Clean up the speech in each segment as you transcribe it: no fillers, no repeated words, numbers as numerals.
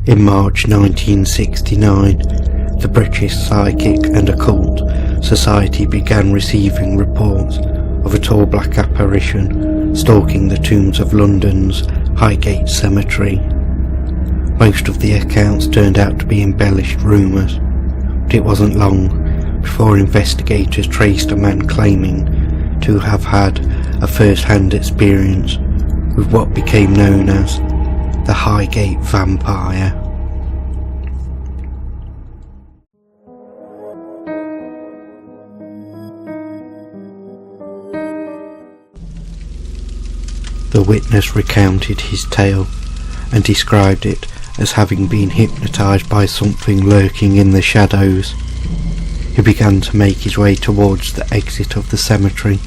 In March 1969, the British Psychic and Occult Society began receiving reports of a tall black apparition stalking the tombs of London's Highgate Cemetery. Most of the accounts turned out to be embellished rumours, but it wasn't long before investigators traced a man claiming to have had a first-hand experience with what became known as the Highgate Vampire. The witness recounted his tale and described it as having been hypnotised by something lurking in the shadows. He began to make his way towards the exit of the cemetery,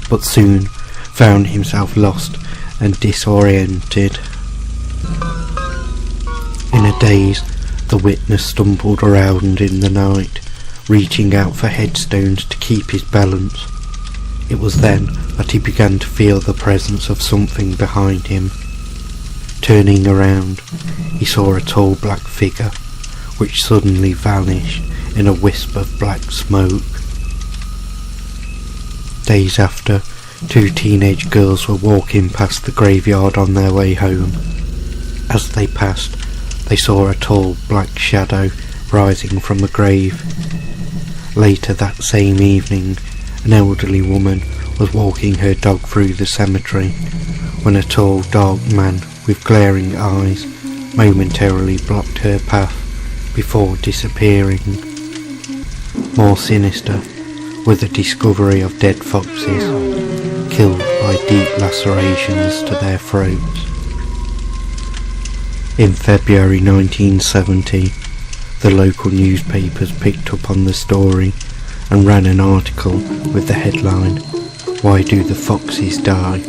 but soon found himself lost and disoriented. In a daze, the witness stumbled around in the night, reaching out for headstones to keep his balance. It was then that he began to feel the presence of something behind him. Turning around, he saw a tall black figure, which suddenly vanished in a wisp of black smoke. Days after, two teenage girls were walking past the graveyard on their way home. As they passed, they saw a tall black shadow rising from a grave. Later that same evening, an elderly woman was walking her dog through the cemetery when a tall dark man with glaring eyes momentarily blocked her path before disappearing. More sinister were the discovery of dead foxes, killed by deep lacerations to their throats. In February 1970, the local newspapers picked up on the story and ran an article with the headline, "Why Do the Foxes Die?",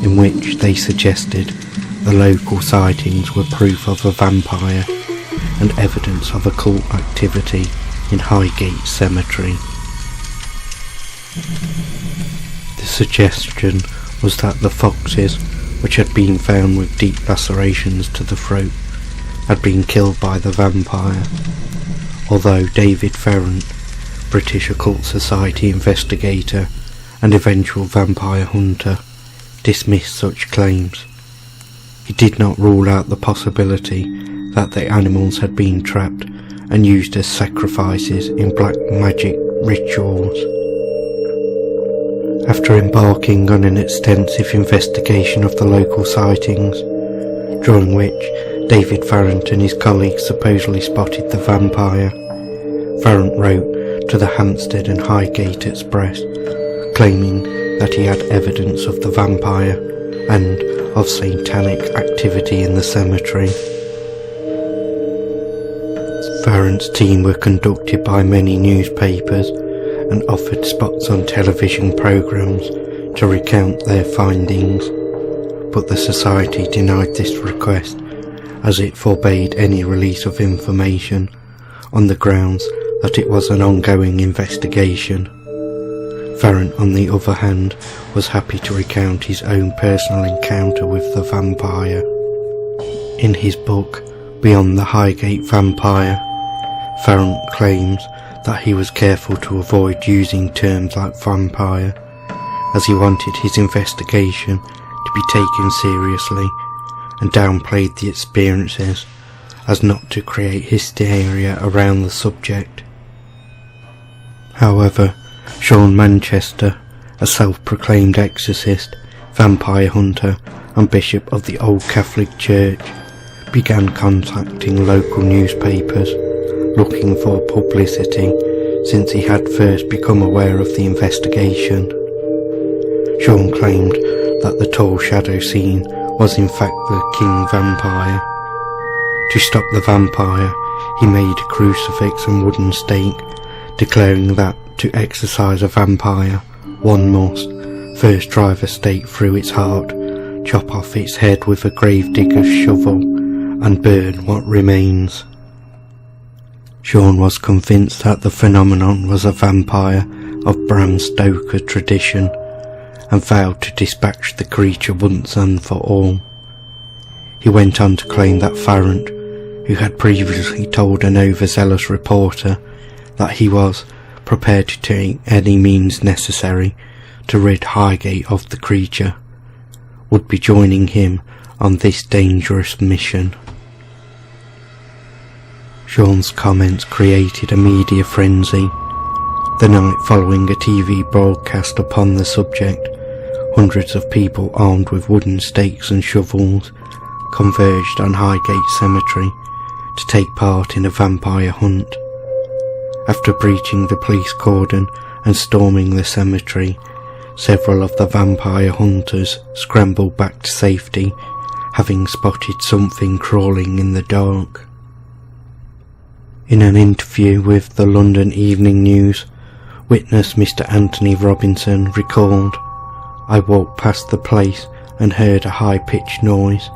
in which they suggested the local sightings were proof of a vampire and evidence of occult activity in Highgate Cemetery. The suggestion was that the foxes, which had been found with deep lacerations to the throat, had been killed by the vampire, although David Farrant, British Occult Society investigator and eventual vampire hunter, dismissed such claims. He did not rule out the possibility that the animals had been trapped and used as sacrifices in black magic rituals. After embarking on an extensive investigation of the local sightings, during which David Farrant and his colleagues supposedly spotted the vampire, Farrant wrote to the Hampstead and Highgate Express, claiming that he had evidence of the vampire and of satanic activity in the cemetery. Farrant's team were conducted by many newspapers and offered spots on television programmes to recount their findings, but the Society denied this request as it forbade any release of information on the grounds that it was an ongoing investigation. Farrant, on the other hand, was happy to recount his own personal encounter with the vampire. In his book, Beyond the Highgate Vampire, Farrant claims that he was careful to avoid using terms like vampire, as he wanted his investigation to be taken seriously, and downplayed the experiences as not to create hysteria around the subject. However, Sean Manchester, a self-proclaimed exorcist, vampire hunter and bishop of the Old Catholic Church, began contacting local newspapers looking for publicity since he had first become aware of the investigation. Sean claimed that the tall shadow seen was in fact the king vampire. To stop the vampire, he made a crucifix and wooden stake, declaring that to exorcise a vampire, one must first drive a stake through its heart, chop off its head with a gravedigger's shovel, and burn what remains. Sean was convinced that the phenomenon was a vampire of Bram Stoker tradition, and vowed to dispatch the creature once and for all. He went on to claim that Farrant, who had previously told an overzealous reporter that he was prepared to take any means necessary to rid Highgate of the creature, would be joining him on this dangerous mission. Sean's comments created a media frenzy. The night following a TV broadcast upon the subject, hundreds of people armed with wooden stakes and shovels converged on Highgate Cemetery to take part in a vampire hunt. After breaching the police cordon and storming the cemetery, several of the vampire hunters scrambled back to safety, having spotted something crawling in the dark. In an interview with the London Evening News, witness Mr. Anthony Robinson recalled, "I walked past the place and heard a high-pitched noise.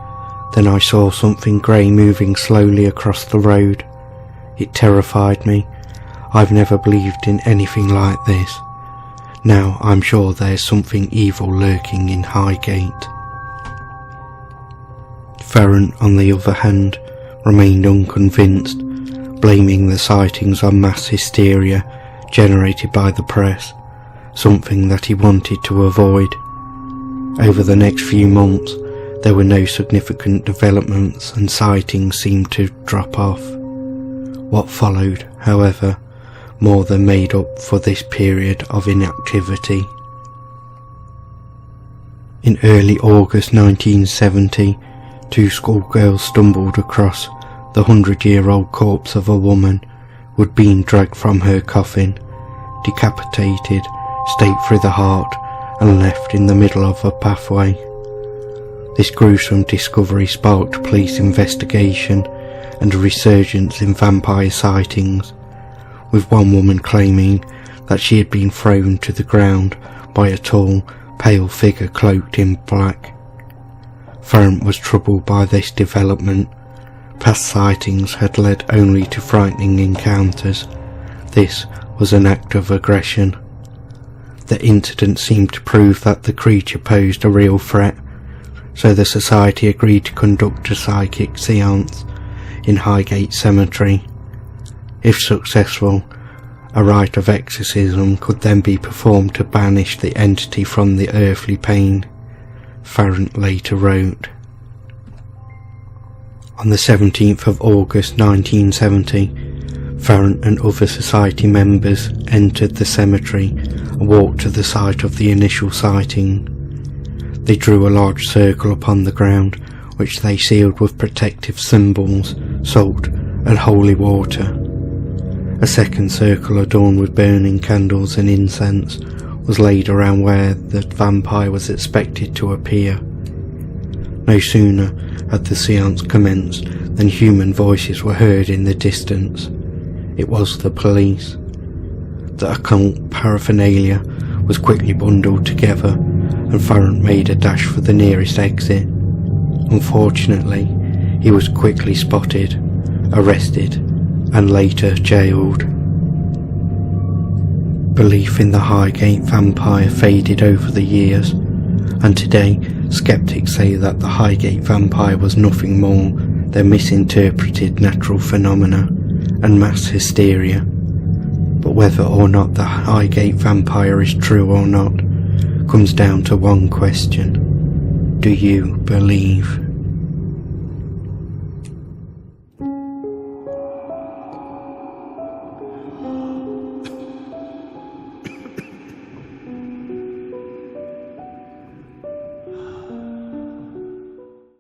Then I saw something grey moving slowly across the road. It terrified me. I've never believed in anything like this. Now I'm sure there's something evil lurking in Highgate." Farron, on the other hand, remained unconvinced, blaming the sightings on mass hysteria generated by the press, something that he wanted to avoid. Over the next few months, there were no significant developments and sightings seemed to drop off. What followed, however, more than made up for this period of inactivity. In early August 1970, two schoolgirls stumbled across the 100-year-old corpse of a woman who had been dragged from her coffin, decapitated, staked through the heart, and left in the middle of a pathway. This gruesome discovery sparked police investigation and a resurgence in vampire sightings, with one woman claiming that she had been thrown to the ground by a tall, pale figure cloaked in black. Farron was troubled by this development. Past sightings had led only to frightening encounters. This was an act of aggression. The incident seemed to prove that the creature posed a real threat, so the society agreed to conduct a psychic seance in Highgate Cemetery. If successful, a rite of exorcism could then be performed to banish the entity from the earthly pain, Farron later wrote. On the 17th of August 1970, Farron and other society members entered the cemetery and walked to the site of the initial sighting. They drew a large circle upon the ground, which they sealed with protective symbols, salt and holy water. A second circle adorned with burning candles and incense was laid around where the vampire was expected to appear. No sooner had the seance commenced than human voices were heard in the distance. It was the police. The occult paraphernalia was quickly bundled together and Farron made a dash for the nearest exit. Unfortunately, he was quickly spotted, arrested, and later jailed. Belief in the Highgate Vampire faded over the years, and today skeptics say that the Highgate Vampire was nothing more than misinterpreted natural phenomena and mass hysteria. But whether or not the Highgate Vampire is true or not comes down to one question: do you believe?